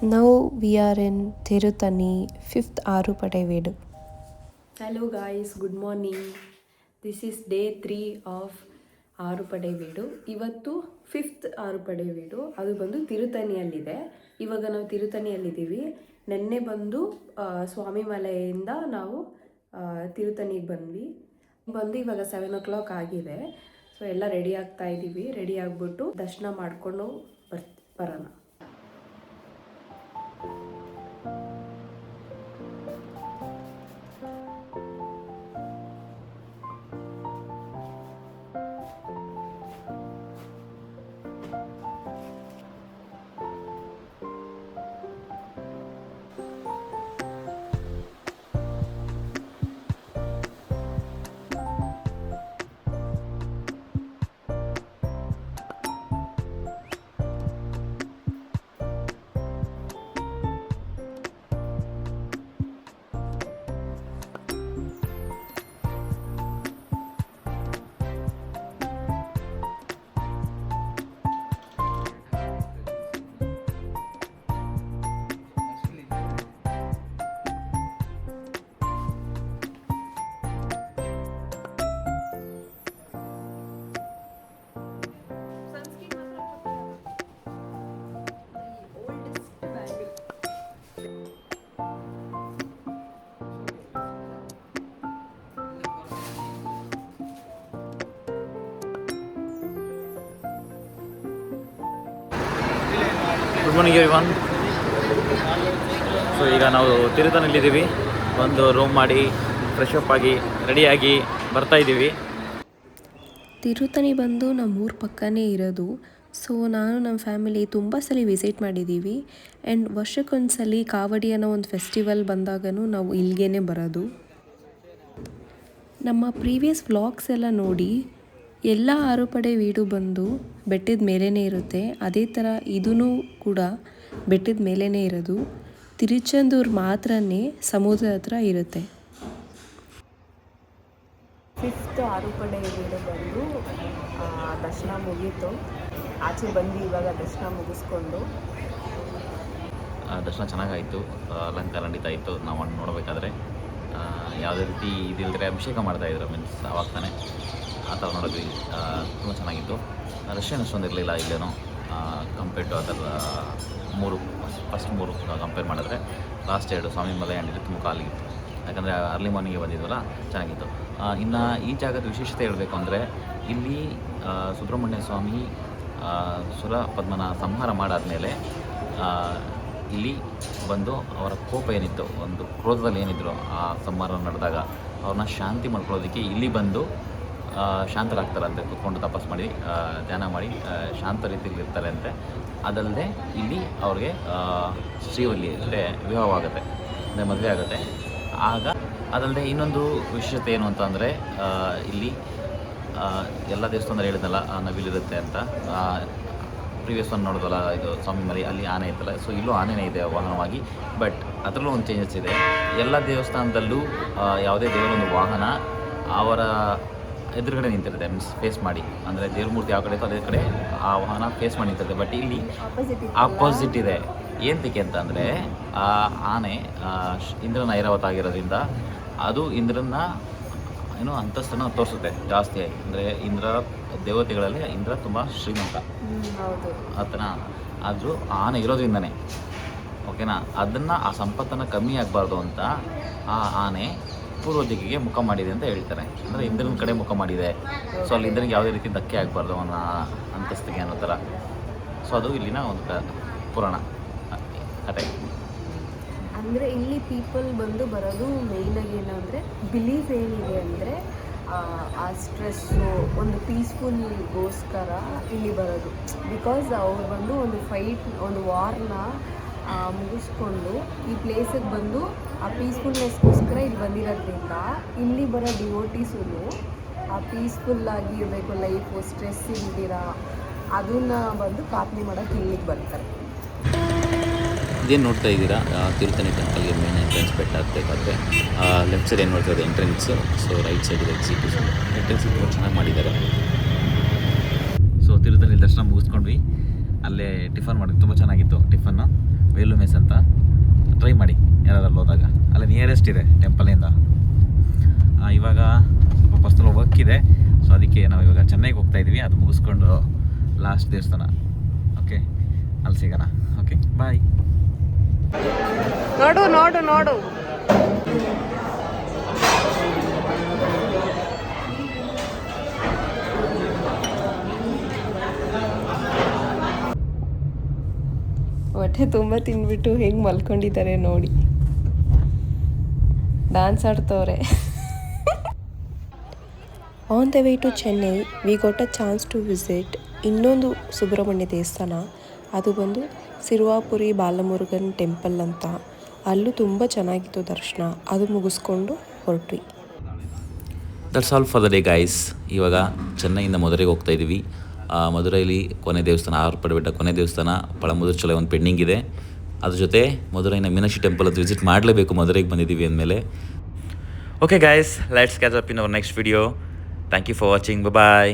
Now we are in Tirutani, 5th Arupadai Vedu. Hello guys, good morning. This is day 3 of ಆರುಪಡೆ ವೀಡು. ಇವತ್ತು 5th ಆರುಪಡೆ ವೀಡು. ಅದು ಬಂದು ತಿರುತಣಿಯಲ್ಲಿದೆ. ಇವಾಗ ನಾವು ತಿರುತಣಿಯಲ್ಲಿದ್ದೀವಿ. ನೆನ್ನೆ ಬಂದು ಸ್ವಾಮಿ ಮಲೆಯಿಂದ ನಾವು ತಿರುತಣಿಗೆ ಬಂದು ಇವಾಗ 7 o'clock ಆಗಿದೆ. ಸೊ ಎಲ್ಲ ರೆಡಿ ಆಗ್ತಾ ಇದ್ದೀವಿ. ರೆಡಿ ಆಗಿಬಿಟ್ಟು ದರ್ಶನ ಮಾಡಿಕೊಂಡು ಬರೋಣ. Good morning everyone. ಸೊ ಈಗ ನಾವು ತಿರುತಣಿಯಲ್ಲಿದ್ದೀವಿ. ಒಂದು ರೂಮ್ ಮಾಡಿ ಫ್ರೆಶ್ ಅಪ್ ಆಗಿ ರೆಡಿಯಾಗಿ ಬರ್ತಾ ಇದ್ದೀವಿ. ತಿರುತಣಿ ಬಂದು ನಮ್ಮೂರ ಪಕ್ಕನೇ ಇರೋದು. ಸೊ ನಾನು ನಮ್ಮ ಫ್ಯಾಮಿಲಿ ತುಂಬ ಸಲ ವಿಸಿಟ್ ಮಾಡಿದ್ದೀವಿ. ಆ್ಯಂಡ್ ವರ್ಷಕ್ಕೊಂದ್ಸಲಿ ಕಾವಡಿ ಅನ್ನೋ ಒಂದು ಫೆಸ್ಟಿವಲ್ ಬಂದಾಗೂ ನಾವು ಇಲ್ಲಿಗೇ ಬರೋದು. ನಮ್ಮ ಪ್ರೀವಿಯಸ್ ವ್ಲಾಗ್ಸ್ ಎಲ್ಲ ನೋಡಿ ಎಲ್ಲ ಆರುಪಡೆ ವೀಡು ಬಂದು ಬೆಟ್ಟದ ಮೇಲೇ ಇರುತ್ತೆ. ಅದೇ ಥರ ಇದೂ ಕೂಡ ಬೆಟ್ಟದ ಮೇಲೇ ಇರೋದು. ತಿರುಚೆಂದೂರು ಮಾತ್ರನೇ ಸಮುದ್ರ ಹತ್ರ ಇರುತ್ತೆ. 5th ಆರುಪಡೆ ವೀಡು ಬಂದು ದರ್ಶನ ಮುಗೀತು. ಆಚೆ ಬಂದು ಇವಾಗ ದರ್ಶನ ಮುಗಿಸ್ಕೊಂಡು ದರ್ಶನ ಚೆನ್ನಾಗಾಯಿತು. ಅಲಂಕಾರ ನಡೀತಾ ಇತ್ತು. ನಾವು ನೋಡಬೇಕಾದ್ರೆ ಯಾವುದೇ ರೀತಿ ಇದಿಲ್ಲದ್ರೆ ಅಭಿಷೇಕ ಮಾಡ್ತಾಯಿದ್ರು. ಮೀನ್ಸ್ ಆವಾಗ ತಾನೇ ಆ ಥರ ನೋಡಿದ್ವಿ. ತುಂಬ ಚೆನ್ನಾಗಿತ್ತು. ರಷ್ಯನ್ ಅಷ್ಟೊಂದು ಇರಲಿಲ್ಲ ಇಲ್ಲೇನೋ ಕಂಪೇರ್ಡ್ ಟು ಅದರ ಫಸ್ಟ್ ಮೂರು ಕಂಪೇರ್ ಮಾಡಿದ್ರೆ ಲಾಸ್ಟ್ 2 ಸ್ವಾಮಿ ಮಲೆ ಆ್ಯಂಡ್ ತುಂಬ ಕಾಲಿಗಿತ್ತು. ಯಾಕಂದರೆ ಅರ್ಲಿ ಮಾರ್ನಿಂಗ್ಗೆ ಬಂದಿದ್ವಲ್ಲ, ಚೆನ್ನಾಗಿತ್ತು. ಇನ್ನು ಈ ಜಾಗದ ವಿಶೇಷತೆ ಹೇಳಬೇಕು ಅಂದರೆ ಇಲ್ಲಿ ಸುಬ್ರಹ್ಮಣ್ಯ ಸ್ವಾಮಿ ಸುರ ಪದ್ಮನ ಸಂಹಾರ ಮಾಡಾದಮೇಲೆ ಇಲ್ಲಿ ಬಂದು ಅವರ ಕೋಪ ಏನಿತ್ತು, ಒಂದು ಕ್ರೋಧದಲ್ಲಿ ಏನಿದ್ರು ಆ ಸಂಹಾರ ನಡೆದಾಗ ಅವ್ರನ್ನ ಶಾಂತಿ ಮಾಡ್ಕೊಳ್ಳೋದಕ್ಕೆ ಇಲ್ಲಿ ಬಂದು ಶಾಂತರಾಗ್ತಾರಂತೆ. ಕೂತ್ಕೊಂಡು ತಪಸ್ ಮಾಡಿ ಧ್ಯಾನ ಮಾಡಿ ಶಾಂತ ರೀತಿಯಲ್ಲಿ ಇರ್ತಾರಂತೆ. ಅದಲ್ಲದೆ ಇಲ್ಲಿ ಅವ್ರಿಗೆ ಶ್ರೀವಲ್ಲಿ ಅಂದರೆ ವಿವಾಹವಾಗುತ್ತೆ, ಅಂದರೆ ಮದುವೆ ಆಗುತ್ತೆ. ಆಗ ಅದಲ್ಲದೆ ಇನ್ನೊಂದು ವಿಶೇಷತೆ ಏನು ಅಂತ ಅಂದರೆ ಇಲ್ಲಿ ಎಲ್ಲ ದೇವಸ್ಥಾನದಲ್ಲಿ ಹೇಳಿದ್ನಲ್ಲ ನವಿಲಿರುತ್ತೆ ಅಂತ. ಪ್ರೀವಿಯಸ್ ಒಂದು ನೋಡೋದಲ್ಲ, ಇದು ಸ್ವಾಮಿ ಮಲೆ ಅಲ್ಲಿ ಆನೆ ಇತ್ತಲ್ಲ. ಸೊ ಇಲ್ಲೂ ಆನೆನೇ ಇದೆ ವಾಹನವಾಗಿ. ಬಟ್ ಅದರಲ್ಲೂ ಒಂದು ಚೇಂಜಸ್ ಇದೆ. ಎಲ್ಲ ದೇವಸ್ಥಾನದಲ್ಲೂ ಯಾವುದೇ ದೇವರೊಂದು ವಾಹನ ಅವರ ಎದುರುಗಡೆ ನಿಂತಿರುತ್ತೆ. ಮೀನ್ಸ್ ಫೇಸ್ ಮಾಡಿ, ಅಂದರೆ ದೇವ್ರ ಮೂರ್ತಿ ಯಾವ ಕಡೆ ಇತ್ತು ಅದೇ ಕಡೆ ಆ ವಾಹನ ಫೇಸ್ ಮಾಡಿ ನಿಂತಿರುತ್ತೆ. ಬಟ್ ಇಲ್ಲಿ ಆಪೋಸಿಟ್ ಇದೆ. ಏನಕ್ಕೆ ಅಂತ ಅಂದರೆ ಆ ಆನೆ ಇಂದ್ರನ ಐರಾವತ ಆಗಿರೋದ್ರಿಂದ ಅದು ಇಂದ್ರನ ಏನೋ ಅಂತಸ್ತನ್ನು ತೋರಿಸುತ್ತೆ ಜಾಸ್ತಿಯಾಗಿ. ಅಂದರೆ ಇಂದ್ರ ದೇವತೆಗಳಲ್ಲಿ ಇಂದ್ರ ತುಂಬ ಶ್ರೀಮಂತ ಆತನ. ಆದರೂ ಆನೆ ಇರೋದ್ರಿಂದನೇ ಓಕೆನಾ, ಅದನ್ನು ಆ ಸಂಪತ್ತನ್ನು ಕಮ್ಮಿ ಆಗಬಾರ್ದು ಅಂತ ಆ ಆನೆ ಪೂರ್ವ ದಿಕ್ಕಿಗೆ ಮುಖ ಮಾಡಿದೆ ಅಂತ ಹೇಳ್ತಾರೆ. ಅಂದರೆ ಇಂದ್ರನ ಕಡೆ ಮುಖ ಮಾಡಿದೆ. ಸೊ ಅಲ್ಲಿ ಇಂದ್ರನಿಗೆ ಯಾವುದೇ ರೀತಿ ಧಕ್ಕೆ ಆಗಬಾರ್ದು ಅವನ ಅಂತಸ್ತಿಗೆ ಅನ್ನೋ ಥರ. ಸೊ ಅದು ಇಲ್ಲಿನ ಒಂದು ಪುರಾಣ ಕತೆ. ಅಂದರೆ ಇಲ್ಲಿ ಪೀಪಲ್ ಬಂದು ಬರೋದು ಮೇಯ್ನಾಗಿ ಏನಂದರೆ ಬಿಲೀಫ್ ಏನಿದೆ ಅಂದರೆ ಆ ಸ್ಟ್ರೆಸ್ಸು ಒಂದು ಪೀಸ್ಫುಲ್ಗೋಸ್ಕರ ಇಲ್ಲಿ ಬರೋದು. ಬಿಕಾಸ್ ಅವ್ರು ಬಂದು ಒಂದು ವಾರ್ನ ಮುಗಿಸ್ಕೊಂಡು ಈ ಪ್ಲೇಸಿಗೆ ಬಂದು ಆ ಪೀಸ್ಫುಲ್ನೆಸ್ಗೋಸ್ಕರ ಇಲ್ಲಿ ಬಂದಿರೋದ್ರಿಂದ ಇಲ್ಲಿ ಬರೋ ಡಿವೋಟೀಸು ಆ ಪೀಸ್ಫುಲ್ಲಾಗಿ ಇರಬೇಕು ಲೈಫು, ಸ್ಟ್ರೆಸ್ ಇಲ್ದಿರ ಅದನ್ನು ಬಂದು ಪ್ರಾರ್ಥನೆ ಮಾಡೋಕ್ಕೆ ಇಲ್ಲಿಗೆ ಬರ್ತಾರೆ. ಇದೇನು ನೋಡ್ತಾ ಇದ್ದೀರಾ, ತಿರುತಣಿ ಟೆಂಪಲ್ಗೆ ಮೇನ್ ಎಂಟ್ರೆನ್ಸ್ ಬೆಟ್ಟ ಹತ್ತಬೇಕಾದ್ರೆ ಲೆಫ್ಟ್ ಸೈಡ್ ಏನು ನೋಡ್ತಾ ಇದೆ ಎಂಟ್ರೆನ್ಸು. ಸೊ ರೈಟ್ ಸೈಡ್ ಇದೆ ಎಕ್ಸಿಕ್ಯೂಷನ್. ಎಂಟ್ರೆನ್ಸ್ ತುಂಬ ಚೆನ್ನಾಗಿ ಮಾಡಿದ್ದಾರೆ. ಸೊ ತಿರುತಣಿ ದರ್ಶನ ಮುಗಿಸ್ಕೊಂಡ್ವಿ. ಅಲ್ಲೇ ಟಿಫನ್ ಮಾಡಿದ್ವಿ, ತುಂಬ ಚೆನ್ನಾಗಿತ್ತು ಟಿಫನ್ನು. ವೇಲು ಮೆಸ್ ಅಂತ. ಟ್ರೈ ಮಾಡಿ ಯಾರಾದ್ರಲ್ಲಿ ಹೋದಾಗ, ಅಲ್ಲಿ ನಿಯರೆಸ್ಟ್ ಇದೆ ಟೆಂಪಲಿಂದ. ಇವಾಗ ಸ್ವಲ್ಪ ಪರ್ಸನಲ್ ವರ್ಕ್ ಇದೆ, ಸೊ ಅದಕ್ಕೆ ನಾವು ಇವಾಗ ಚೆನ್ನೈಗೆ ಹೋಗ್ತಾ ಇದ್ದೀವಿ. ಅದು ಮುಗಿಸ್ಕೊಂಡು ಲಾಸ್ಟ್ ದೇವಸ್ಥಾನ. ಓಕೆ, ಅಲ್ಲಿ ಸಿಗೋಣ. Okay, bye. ನೋಡು ನೋಡು ನೋಡು. ಹೊಟ್ಟೆ ತುಂಬ ತಿಂದ್ಬಿಟ್ಟು ಹೆಂಗೆ ಮಲ್ಕೊಂಡಿದ್ದಾರೆ ನೋಡಿ, ಡ್ಯಾನ್ಸ್ ಆಡ್ತವ್ರೆ. On the way to Chennai we got a chance to visit ಇನ್ನೊಂದು ಸುಬ್ರಹ್ಮಣ್ಯ ದೇವಸ್ಥಾನ. ಅದು ಬಂದು ಸಿರುವಾಪುರಿ ಬಾಲಮುರುಗನ್ ಟೆಂಪಲ್ ಅಂತ. ಅಲ್ಲೂ ತುಂಬ ಚೆನ್ನಾಗಿತ್ತು ದರ್ಶನ. ಅದು ಮುಗಿಸ್ಕೊಂಡು ಹೊರಟ್ವಿ. That's all for the day guys. ಇವಾಗ ಚೆನ್ನೈಯಿಂದ ಮಧುರೈಗೆ ಹೋಗ್ತಾ ಇದ್ದೀವಿ. ಮಧುರೈಲಿ ಕೊನೆ ದೇವಸ್ಥಾನ, ಆರ್ಪಡೆ ಬೆಟ್ಟ ಕೊನೆ ದೇವಸ್ಥಾನ, ಪಳಮುದುರ್ಚೋಲೆ ಒಂದು ಪೆಂಡಿಂಗ್ ಇದೆ. ಅದ್ರ ಜೊತೆ ಮಧುರೈನ ಮೀನಾಕ್ಷಿ ಟೆಂಪಲ್ ಅದು ವಿಸಿಟ್ ಮಾಡಲೇಬೇಕು ಮಧುರೈಗೆ ಬಂದಿದ್ದೀವಿ ಅಂದಮೇಲೆ. Okay guys, let's catch up in our next video. Thank you for watching. Bye.